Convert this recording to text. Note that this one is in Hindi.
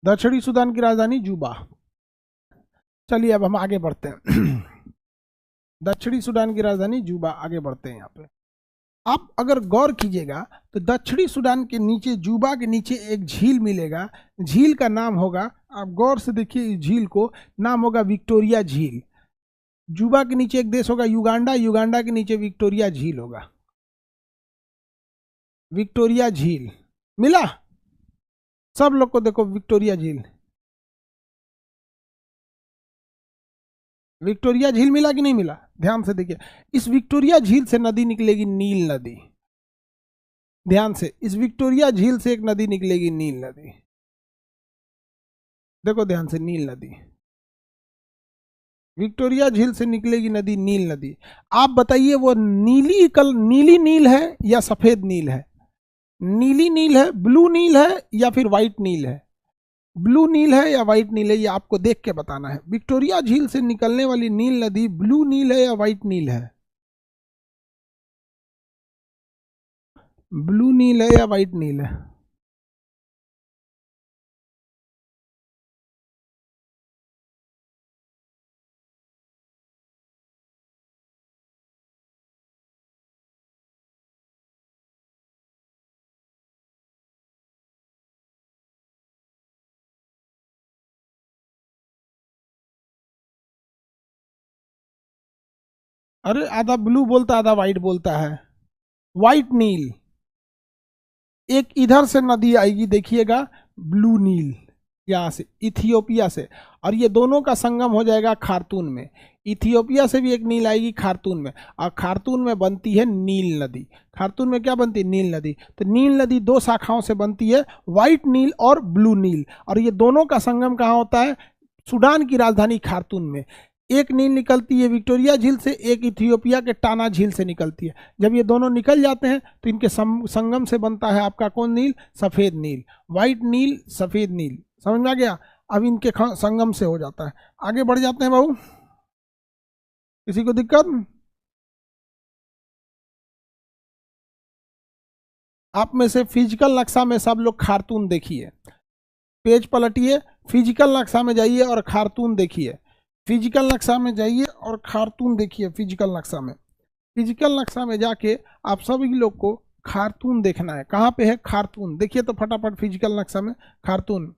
दक्षिणी सूडान की राजधानी जूबा। चलिए अब हम आगे बढ़ते हैं। दक्षिणी सूडान की राजधानी जूबा, आगे बढ़ते हैं यहाँ पे। आप अगर गौर कीजिएगा तो दक्षिणी सूडान के नीचे, जूबा के नीचे एक झील मिलेगा। झील का नाम होगा, आप गौर से देखिए इस झील को, नाम होगा विक्टोरिया झील। जूबा के नीचे एक देश होगा युगांडा, युगांडा के नीचे विक्टोरिया झील होगा। विक्टोरिया झील मिला सब लोग को, देखो विक्टोरिया झील, विक्टोरिया झील मिला कि नहीं मिला, ध्यान से देखिए। इस विक्टोरिया झील से नदी निकलेगी नील नदी। ध्यान से, इस विक्टोरिया झील से एक नदी निकलेगी नील नदी। देखो ध्यान से, नील नदी, विक्टोरिया झील से निकलेगी नदी नील नदी। आप बताइए वो नीली नील है या सफेद नील है? नीली नील है, ब्लू नील है या फिर व्हाइट नील है? ब्लू नील है या व्हाइट नील है, ये आपको देख के बताना है। विक्टोरिया झील से निकलने वाली नील नदी ब्लू नील है या व्हाइट नील है? ब्लू नील है या व्हाइट नील है? अरे आधा ब्लू बोलता आधा व्हाइट बोलता है। व्हाइट नील, एक इधर से नदी आएगी देखिएगा, ब्लू नील यहाँ से इथियोपिया से, और ये दोनों का संगम हो जाएगा खार्तून में। इथियोपिया से भी एक नील आएगी खार्तून में, और खार्तून में बनती है नील नदी। खार्तून में क्या बनती है? नील नदी। तो नील नदी दो शाखाओं से बनती है, व्हाइट नील और ब्लू नील, और ये दोनों का संगम कहाँ होता है? सूडान की राजधानी खार्तून में। एक नील निकलती है विक्टोरिया झील से, एक इथियोपिया के टाना झील से निकलती है। जब ये दोनों निकल जाते हैं तो इनके संगम से बनता है आपका कौन नील? सफेद नील। व्हाइट नील, सफेद नील, समझ में आ गया? अब इनके संगम से हो जाता है। आगे बढ़ जाते हैं बाबू, किसी को दिक्कत? आप में से फिजिकल नक्शा में सब लोग खार्तून देखिए, पेज पलटिए, फिजिकल नक्शा में जाइए और खार्तून देखिए। फिजिकल नक्शा में जाइए और खार्तून देखिए। फिजिकल नक्शा में, फिजिकल नक्शा में जाके आप सभी लोग को खार्तून देखना है। कहाँ पे है खार्तून? देखिए तो फटाफट फिजिकल नक्शा में खार्तून।